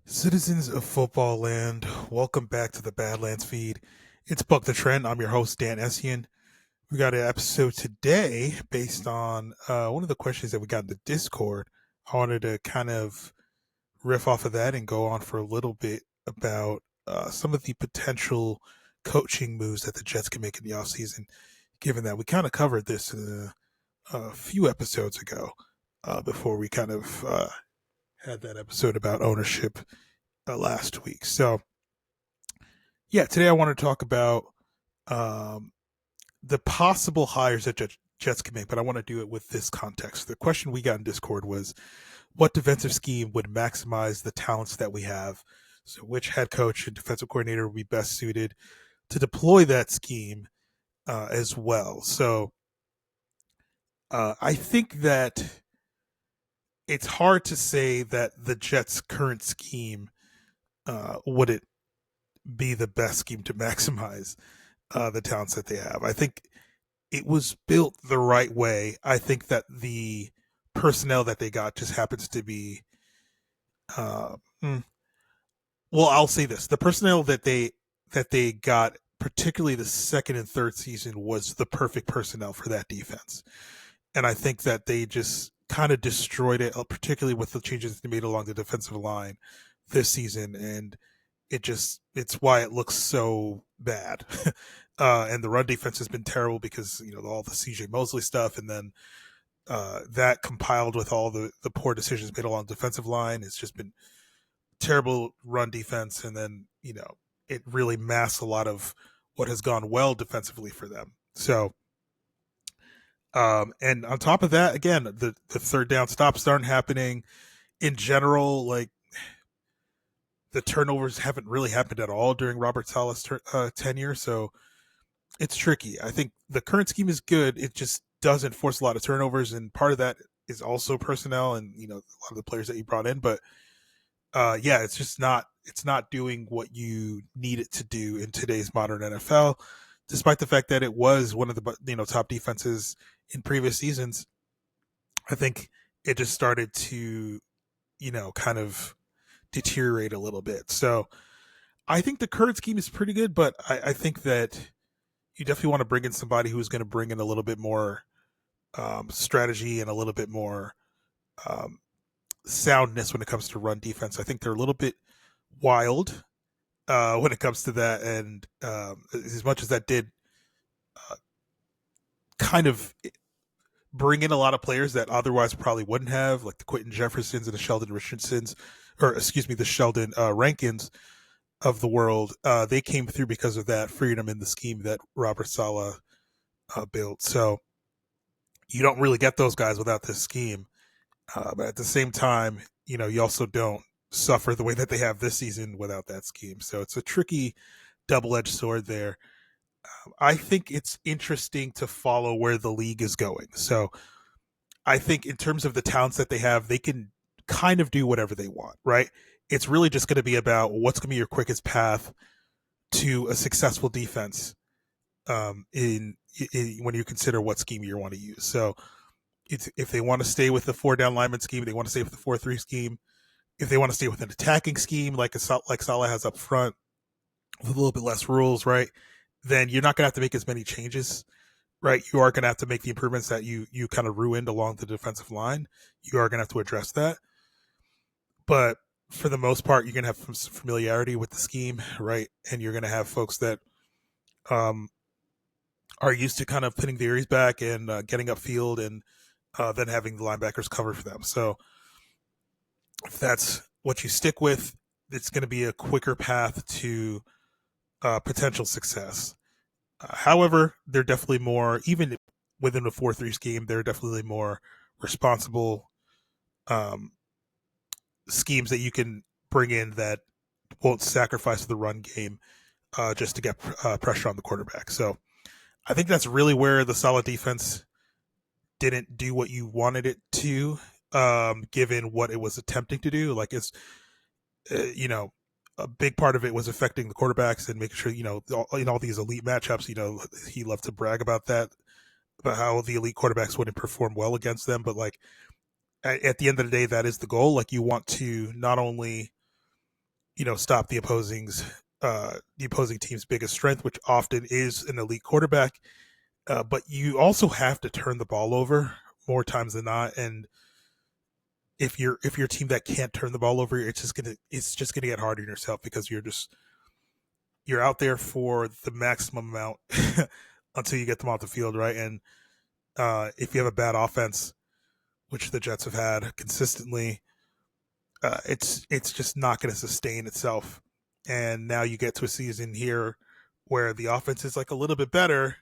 Citizens of football land, welcome back to the Badlands feed. It's Buck the Trend. I'm your host, Dan Essian. We got an episode today based on one of the questions that we got in the Discord. I wanted to kind of riff off of that and go on for a little bit about some of the potential coaching moves that the Jets can make in the offseason, given that we kind of covered this a few episodes ago before we kind of had that episode about ownership last week. So, yeah, today I want to talk about um, the possible hires that Jets can make, but I want to do it with this context. The question we got in Discord was what defensive scheme would maximize the talents that we have? So, which head coach and defensive coordinator would be best suited to deploy that scheme as well? So, I think that it's hard to say that the Jets' current scheme would it be the best scheme to maximize the talents that they have. I think it was built the right way. I think that the personnel that they got just happens to be. Uh, mm, well, I'll say this: the personnel that they got, particularly the second and third season, was the perfect personnel for that defense. And I think that they just kind of destroyed it, particularly with the changes they made along the defensive line this season. And it's why it looks so bad. And the run defense has been terrible because all the CJ Mosley stuff, and then that compiled with all the poor decisions made along the defensive line, it's just been terrible run defense. And then it really masks a lot of what has gone well defensively for them. So and on top of that, again, the third down stops aren't happening in general. Like the turnovers haven't really happened at all during Robert Saleh's tenure, so it's tricky. I think the current scheme is good. It just doesn't force a lot of turnovers, and part of that is also personnel and a lot of the players that you brought in. But yeah, it's just not. It's not doing what you need it to do in today's modern NFL, despite the fact that it was one of the top defenses in previous seasons. I think it just started to kind of deteriorate a little bit. So I think the current scheme is pretty good, but I think that you definitely want to bring in somebody who's going to bring in a little bit more strategy and a little bit more um, soundness when it comes to run defense. I think they're a little bit wild when it comes to that, and as much as that did uh, kind of bring in a lot of players that otherwise probably wouldn't have, like the Quentin Jeffersons and the Sheldon Richardsons, or excuse me, the Sheldon Rankins of the world. They came through because of that freedom in the scheme that Robert Saleh built. So you don't really get those guys without this scheme. But at the same time, you also don't suffer the way that they have this season without that scheme. So it's a tricky double-edged sword there. I think it's interesting to follow where the league is going. So I think in terms of the talents that they have, they can kind of do whatever they want, right? It's really just going to be about what's going to be your quickest path to a successful defense in when you consider what scheme you want to use. So if they want to stay with the four down lineman scheme, they want to stay with the 4-3 scheme. If they want to stay with an attacking scheme like Saleh has up front with a little bit less rules, right? Then you're not going to have to make as many changes, right? You are going to have to make the improvements that you kind of ruined along the defensive line. You are going to have to address that, but for the most part, you're going to have some familiarity with the scheme, right? And you're going to have folks that um, are used to kind of putting the ears back and getting upfield, and then having the linebackers cover for them. So if that's what you stick with, it's going to be a quicker path to potential success. However, they're definitely more, even within a 4-3 scheme, they're definitely more responsible um, schemes that you can bring in that won't sacrifice the run game just to get pressure on the quarterback. So I think that's really where the solid defense didn't do what you wanted it to, given what it was attempting to do. Like a big part of it was affecting the quarterbacks and making sure, in all these elite matchups, he loved to brag about that, about how the elite quarterbacks wouldn't perform well against them. But like at the end of the day, that is the goal. Like you want to not only stop the opposing team's biggest strength, which often is an elite quarterback. But you also have to turn the ball over more times than not. And if you're a team that can't turn the ball over, it's just gonna get harder on yourself because you're out there for the maximum amount until you get them off the field, right? And if you have a bad offense, which the Jets have had consistently, it's just not going to sustain itself. And now you get to a season here where the offense is like a little bit better,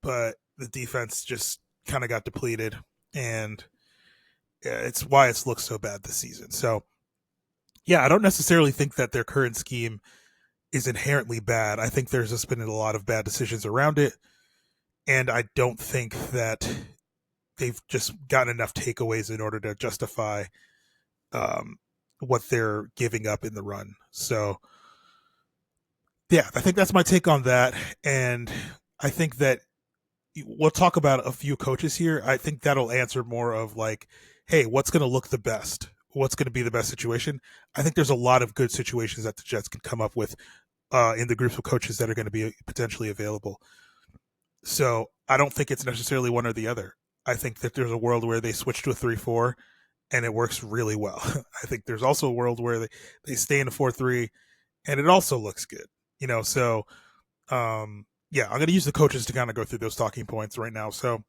but the defense just kind of got depleted, and yeah, it's why it's looked so bad this season. So yeah, I don't necessarily think that their current scheme is inherently bad. I think there's just been a lot of bad decisions around it, and I don't think that they've just gotten enough takeaways in order to justify um, what they're giving up in the run. So yeah, I think that's my take on that. And I think that we'll talk about a few coaches here. I think that'll answer more of like, hey, what's going to look the best? What's going to be the best situation? I think there's a lot of good situations that the Jets can come up with in the groups of coaches that are going to be potentially available. So I don't think it's necessarily one or the other. I think that there's a world where they switch to a 3-4 and it works really well. I think there's also a world where they stay in a 4-3 and it also looks good. So yeah, I'm going to use the coaches to kind of go through those talking points right now. So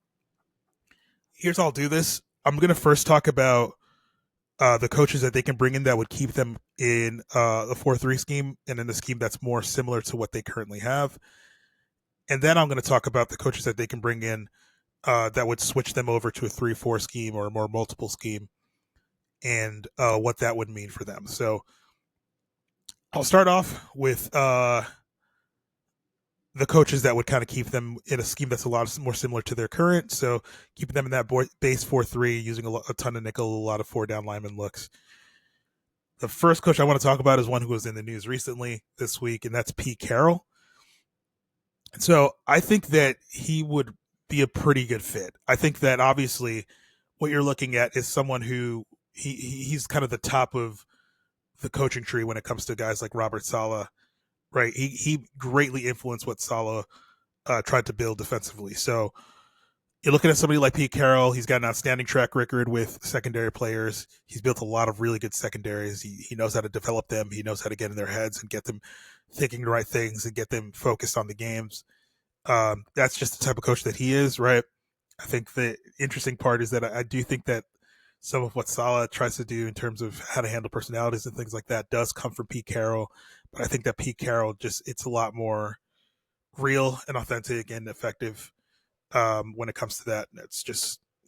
here's how I'll do this. I'm going to first talk about the coaches that they can bring in that would keep them in the 4-3 scheme and in the scheme that's more similar to what they currently have. And then I'm going to talk about the coaches that they can bring in that would switch them over to a 3-4 scheme or a more multiple scheme, and what that would mean for them. So I'll start off with the coaches that would kind of keep them in a scheme that's a lot more similar to their current. So keeping them in that base 4-3, using a ton of nickel, a lot of 4-down lineman looks. The first coach I want to talk about is one who was in the news recently this week, and that's Pete Carroll. So I think that he would be a pretty good fit. I think that obviously what you're looking at is someone who he's kind of the top of the coaching tree when it comes to guys like Robert Saleh, right? He greatly influenced what Saleh tried to build defensively. So you're looking at somebody like Pete Carroll. He's got an outstanding track record with secondary players. He's built a lot of really good secondaries. He knows how to develop them. He knows how to get in their heads and get them thinking the right things and get them focused on the games. That's just the type of coach that he is, right? I think the interesting part is that I do think that some of what Saleh tries to do in terms of how to handle personalities and things like that does come from Pete Carroll. But I think that Pete Carroll it's a lot more real and authentic and effective when it comes to that.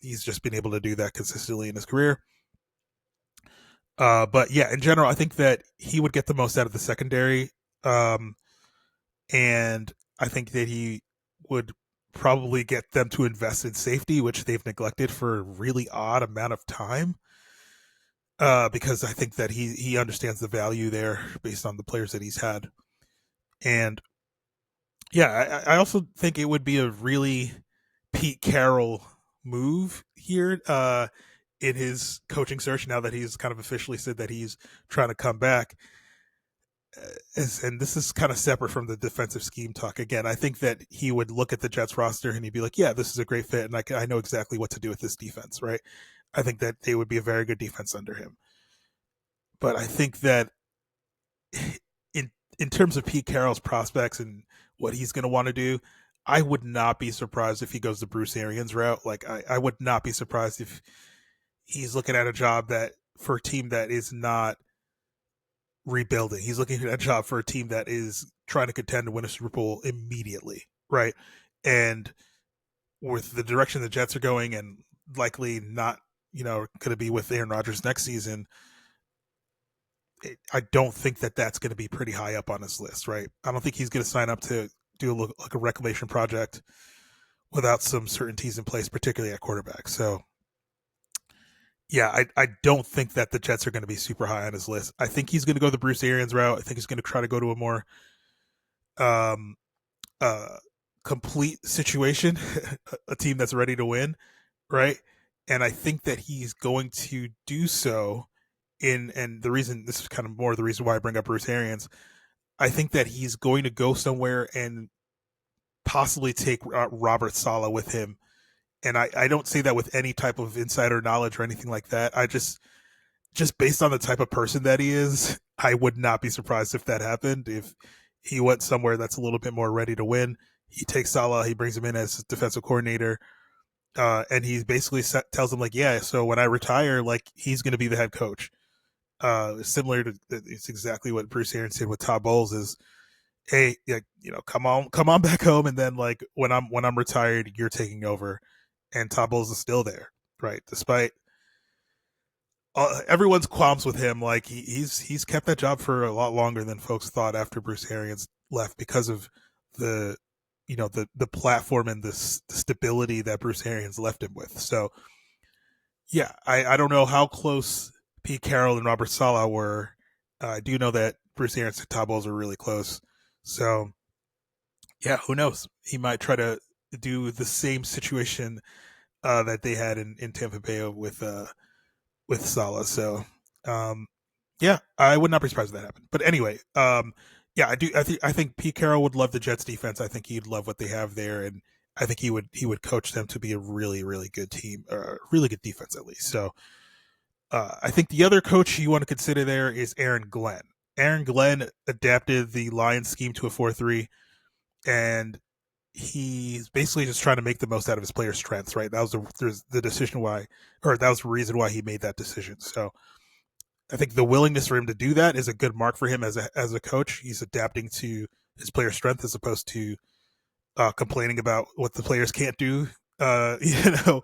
He's just been able to do that consistently in his career. But yeah, in general, I think that he would get the most out of the secondary. And I think that he would probably get them to invest in safety, which they've neglected for a really odd amount of time. Because I think that he understands the value there based on the players that he's had. And yeah, I also think it would be a really Pete Carroll move here in his coaching search now that he's kind of officially said that he's trying to come back. And this is kind of separate from the defensive scheme talk. Again, I think that he would look at the Jets roster and he'd be like, yeah, this is a great fit. And I know exactly what to do with this defense, right? I think that they would be a very good defense under him. But I think that in terms of Pete Carroll's prospects and what he's going to want to do, I would not be surprised if he goes the Bruce Arians route. Like I would not be surprised if he's looking at a job that for a team that is not rebuilding. He's looking at a job for a team that is trying to contend to win a Super Bowl immediately, right? And with the direction the Jets are going, and likely not, going to be with Aaron Rodgers next season, I don't think that that's going to be pretty high up on his list, right? I don't think he's going to sign up to do like a reclamation project without some certainties in place, particularly at quarterback. So yeah, I don't think that the Jets are going to be super high on his list. I think he's going to go the Bruce Arians route. I think he's going to try to go to a more um, complete situation, a team that's ready to win, right? And I think that he's going to do so in and the reason this is kind of more the reason why I bring up Bruce Arians. I think that he's going to go somewhere and possibly take Robert Saleh with him. And I don't say that with any type of insider knowledge or anything like that. I just based on the type of person that he is, I would not be surprised if that happened. If he went somewhere that's a little bit more ready to win, he takes Salah, he brings him in as defensive coordinator, and he basically tells him like, yeah, so when I retire, like he's going to be the head coach. Similar to it's exactly what Bruce Arians did with Todd Bowles is, hey, come on back home, and then like when I'm retired, you're taking over, and Todd Bowles is still there, right? Despite everyone's qualms with him, like he's kept that job for a lot longer than folks thought after Bruce Arians left because of the the platform and the stability that Bruce Arians left him with. So yeah, I don't know how close Pete Carroll and Robert Saleh were. I do know that Bruce Arians and Todd Bowles are really close. So yeah, who knows? He might try to do the same situation that they had in Tampa Bay with Saleh. So um, yeah, I would not be surprised if that happened. But anyway, yeah, I do. I think Pete Carroll would love the Jets defense. I think he'd love what they have there, and I think he would coach them to be a really good team, or a really good defense at least. So I think the other coach you want to consider there is Aaron Glenn. Aaron Glenn adapted the Lions scheme to a 4-3, and he's basically just trying to make the most out of his players' strengths. Right, that was the decision why, or that was the reason why he made that decision. So I think the willingness for him to do that is a good mark for him as a coach. He's adapting to his player strength as opposed to complaining about what the players can't do. You know,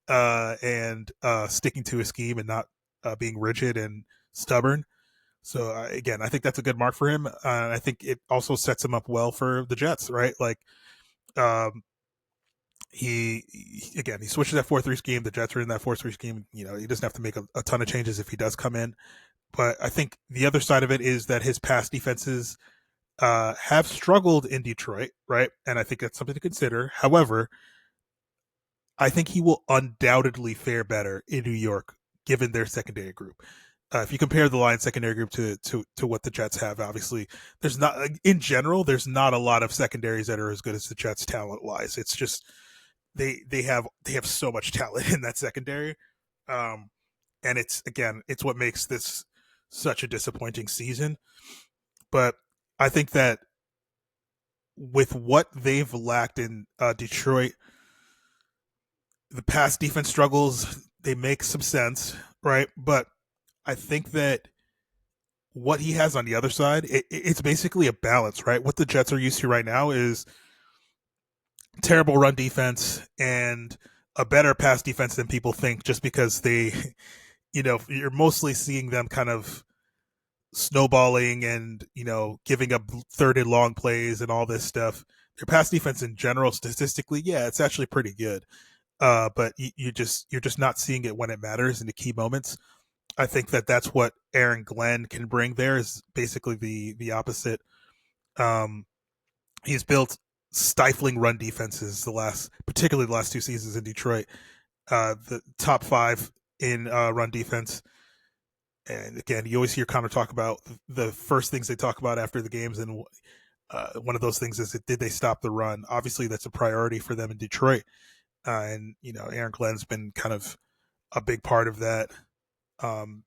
and sticking to his scheme and not being rigid and stubborn. So again, I think that's a good mark for him. I think it also sets him up well for the Jets, right? Like um, he switches that 4-3 scheme. The Jets are in that 4-3 scheme. You know, he doesn't have to make a ton of changes if he does come in. But I think the other side of it is that his past defenses have struggled in Detroit, right? And I think that's something to consider. However, I think he will undoubtedly fare better in New York given their secondary group. If you compare the Lions secondary group to what the Jets have, obviously there's not in general there's not a lot of secondaries that are as good as the Jets talent wise. It's just they have so much talent in that secondary, um, and it's what makes this such a disappointing season. But I think that with what they've lacked in Detroit, the past defense struggles they make some sense, right? But I think that what he has on the other side, it's basically a balance, right? What the Jets are used to right now is terrible run defense and a better pass defense than people think, just because they, you're mostly seeing them kind of snowballing and giving up third and long plays and all this stuff. Their pass defense in general, statistically, yeah, it's actually pretty good. But you're just not seeing it when it matters in the key moments. I think that that's what Aaron Glenn can bring there is basically the opposite. Um, he's built stifling run defenses particularly the last two seasons in Detroit. The top five in run defense. And again, you always hear Connor talk about the first things they talk about after the games, and one of those things is did they stop the run? Obviously, that's a priority for them in Detroit, and Aaron Glenn's been kind of a big part of that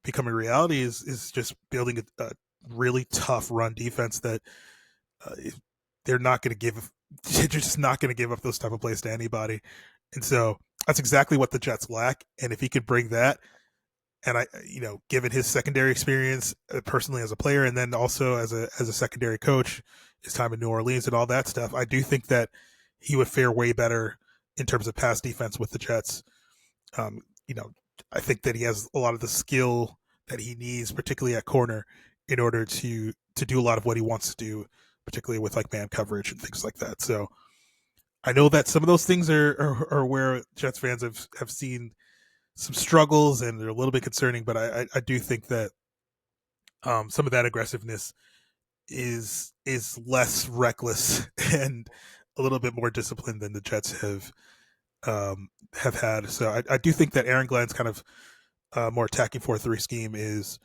becoming reality is just building a really tough run defense that uh, they're not going to give. They're just not going to give up those type of plays to anybody, and so that's exactly what the Jets lack. And if he could bring that, and given his secondary experience personally as a player, and then also as a secondary coach, his time in New Orleans and all that stuff, I do think that he would fare way better in terms of pass defense with the Jets. Um, you know, I think that he has a lot of the skill that he needs, particularly at corner, in order to do a lot of what he wants to do, particularly with like man coverage and things like that. So I know that some of those things are where Jets fans have seen some struggles and they're a little bit concerning, but I do think that some of that aggressiveness is less reckless and a little bit more disciplined than the Jets have had. So I do think that Aaron Glenn's kind of more attacking 4-3 scheme is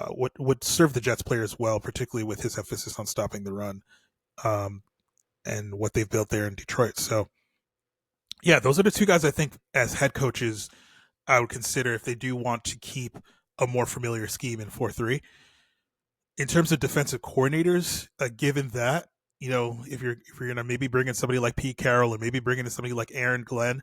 what would serve the Jets players well, particularly with his emphasis on stopping the run, um, and what they've built there in Detroit. So, yeah, those are the two guys I think as head coaches I would consider if they do want to keep a more familiar scheme in 4-3. In terms of defensive coordinators, given that, if you're gonna maybe bring in somebody like Pete Carroll or maybe bring in somebody like Aaron Glenn,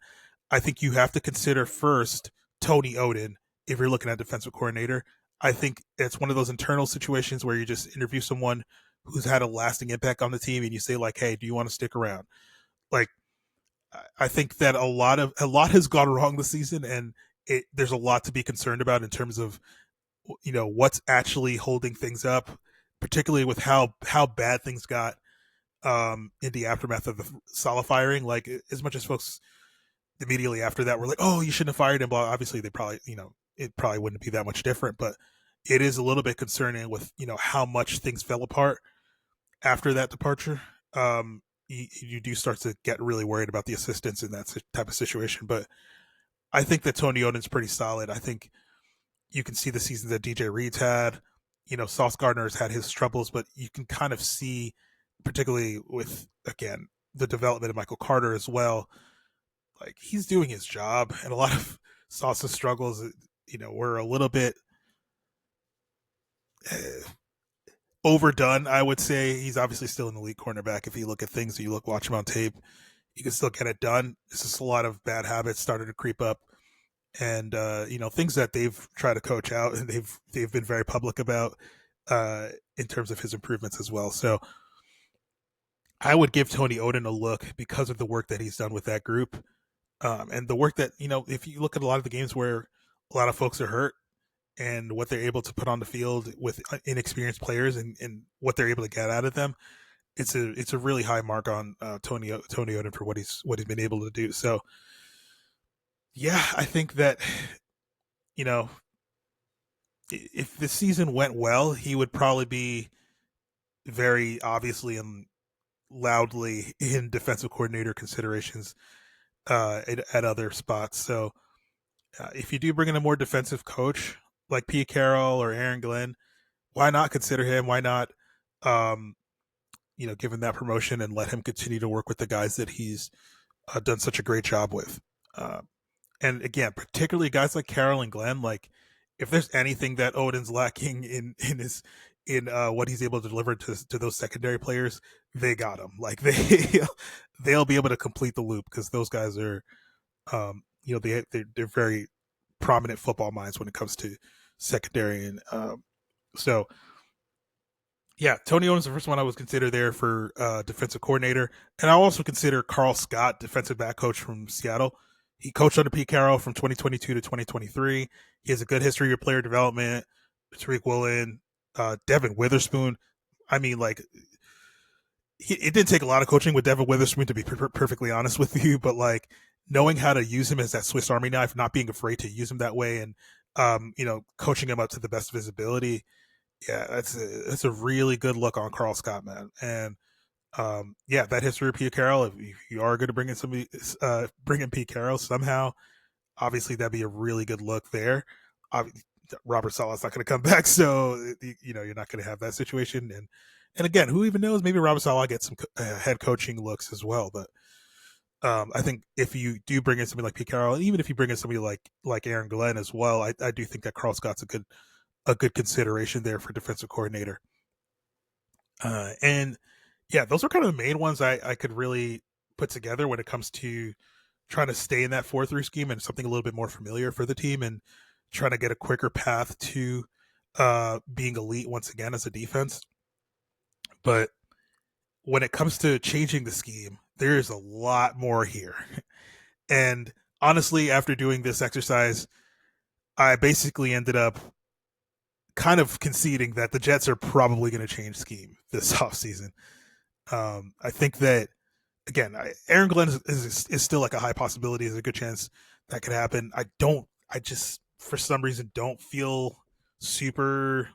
I think you have to consider first Tony Oden if you're looking at defensive coordinator. I think it's one of those internal situations where you just interview someone who's had a lasting impact on the team and you say like, "Hey, do you want to stick around?" Like, I think that a lot has gone wrong this season, and there's a lot to be concerned about in terms of what's actually holding things up, particularly with how bad things got in the aftermath of the Salah firing. Like, as much as folks immediately after that were like, "Oh, you shouldn't have fired him," blah. Obviously, they probably it probably wouldn't be that much different, but it is a little bit concerning with how much things fell apart after that departure. You do start to get really worried about the assistants in that type of situation. But I think that Tony Oden's pretty solid. I think you can see the seasons that DJ Reed's had. Sauce Gardner's had his troubles, but you can kind of see, particularly with, again, the development of Michael Carter as well, like he's doing his job. And a lot of Sauce's struggles, were a little bit overdone, I would say. He's obviously still an elite cornerback. If you look at things, watch him on tape, you can still get it done. It's just a lot of bad habits started to creep up, and things that they've tried to coach out, and they've been very public about in terms of his improvements as well. So I would give Tony Oden a look because of the work that he's done with that group, and the work that if you look at a lot of the games where a lot of folks are hurt and what they're able to put on the field with inexperienced players and what they're able to get out of them, it's a really high mark on Tony Oden for what he's been able to do. So yeah, I think that you know if the season went well, he would probably be very obviously and loudly in defensive coordinator considerations at other spots. So if you do bring in a more defensive coach like Pete Carroll or Aaron Glenn, why not consider him? Why not, um, give him that promotion and let him continue to work with the guys that he's done such a great job with? Uh, and again, particularly guys like Carroll and Glenn, like if there's anything that Odin's lacking in what he's able to deliver to those secondary players, they got him. Like they'll be able to complete the loop because those guys are, they're very prominent football minds when it comes to secondary. And so yeah, Tony Owen's the first one I was consider there for defensive coordinator, and I also consider Carl Scott, defensive back coach from Seattle. He coached under Pete Carroll from 2022 to 2023. He has a good history of player development. Tariq Woolen, Devin Witherspoon. I mean, like, it didn't take a lot of coaching with Devin Witherspoon, to be perfectly honest with you, but like knowing how to use him as that Swiss Army knife, not being afraid to use him that way, and coaching him up to the best of his ability. Yeah, that's a really good look on Carl Scott, man. And yeah, that history of Pete Carroll. If you are going to bring in somebody, bring in Pete Carroll somehow, obviously that'd be a really good look there. Robert Sala's not going to come back, so you're not going to have that situation. And again, who even knows? Maybe Robert Sala gets some head coaching looks as well. But I think if you do bring in somebody like Pete Carroll, and even if you bring in somebody like Aaron Glenn as well, I do think that Carl Scott's a good consideration there for defensive coordinator. And yeah, those are kind of the main ones I could really put together when it comes to trying to stay in that 4-3 scheme and something a little bit more familiar for the team and trying to get a quicker path to being elite once again as a defense. But when it comes to changing the scheme, there's a lot more here. And honestly, after doing this exercise, I basically ended up kind of conceding that the Jets are probably going to change scheme this offseason. I think that, again, Aaron Glenn is still like a high possibility. There's a good chance that could happen. I just, for some reason, don't feel super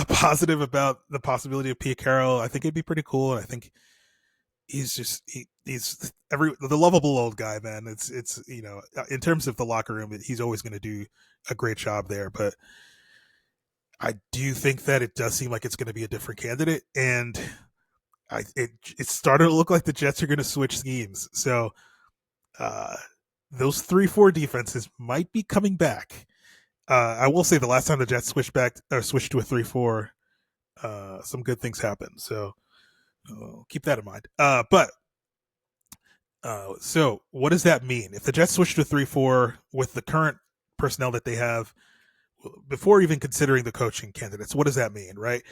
positive about the possibility of Pete Carroll. I think it'd be pretty cool. And I think he's the lovable old guy, man. It's in terms of the locker room, he's always going to do a great job there. But I do think that it does seem like it's going to be a different candidate, and it started to look like the Jets are going to switch schemes. So uh, those 3-4 defenses might be coming back. I will say the last time the Jets switched to a 3-4, some good things happened. So keep that in mind. So what does that mean? If the Jets switch to 3-4 with the current personnel that they have, before even considering the coaching candidates, what does that mean, right?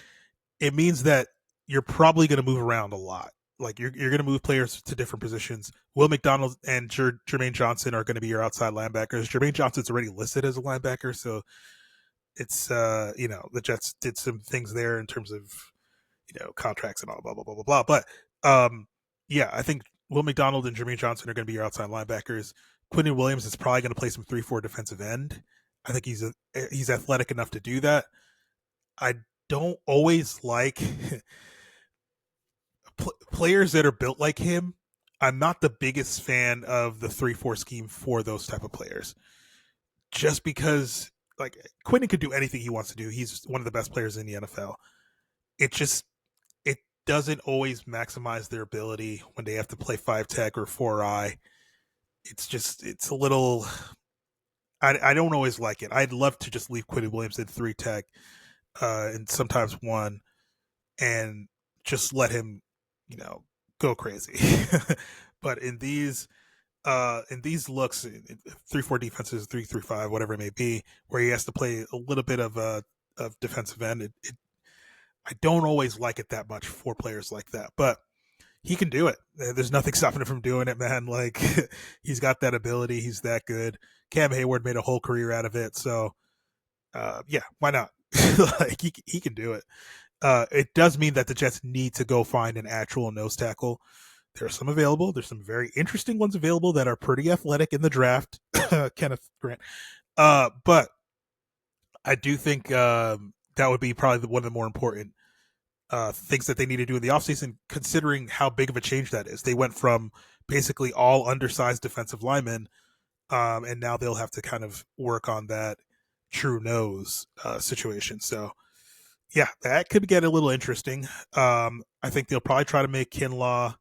It means that you're probably going to move around a lot. Like you're going to move players to different positions. Will McDonald and Jermaine Johnson are going to be your outside linebackers. Jermaine Johnson's already listed as a linebacker, so it's the Jets did some things there in terms of contracts and all blah blah blah blah blah. But yeah, I think Will McDonald and Jermaine Johnson are going to be your outside linebackers. Quinton Williams is probably going to play some 3-4 defensive end. I think he's athletic enough to do that. I don't always like players that are built like him. I'm not the biggest fan of the 3-4 scheme for those type of players. Just because like Quinton could do anything he wants to do. He's one of the best players in the NFL. It doesn't always maximize their ability when they have to play 5 tech or 4-eye. It's a little I don't always like it. I'd love to just leave Quinton Williams in 3 tech and sometimes 1 and just let him, go crazy. But in these looks, 3-4 defenses, 3-3-5, whatever it may be, where he has to play a little bit of defensive end, I don't always like it that much for players like that. But he can do it. There's nothing stopping him from doing it, man. Like he's got that ability. He's that good. Cam Hayward made a whole career out of it. So yeah, why not? Like he can do it. It does mean that the Jets need to go find an actual nose tackle. There are some available. There's some very interesting ones available that are pretty athletic in the draft. Kenneth Grant. But I do think that would be probably one of the more important things that they need to do in the offseason, considering how big of a change that is. They went from basically all undersized defensive linemen, and now they'll have to kind of work on that true nose situation. So, yeah, that could get a little interesting. I think they'll probably try to make Kinlaw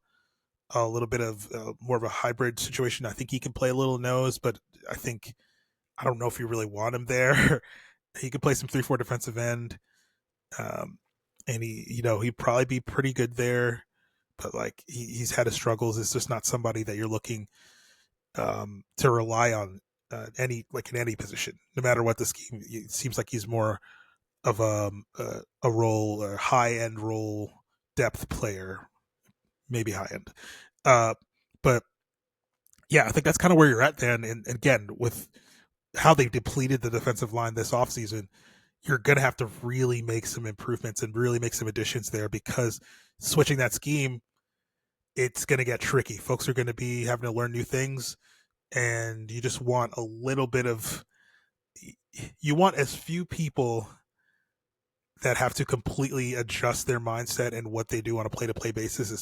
a little bit of more of a hybrid situation. I think he can play a little nose, but I don't know if you really want him there. He could play some 3-4 defensive end. And he'd probably be pretty good there, but like he's had his struggles. It's just not somebody that you're looking to rely on in any position, no matter what the scheme. It seems like he's more of a high end role depth player, maybe high end. But yeah, I think that's kind of where you're at then. And again, with how they depleted the defensive line this offseason, you're going to have to really make some improvements and really make some additions there, because switching that scheme, it's going to get tricky. Folks are going to be having to learn new things, and you just want a little bit of, you want as few people that have to completely adjust their mindset and what they do on a play-to-play basis as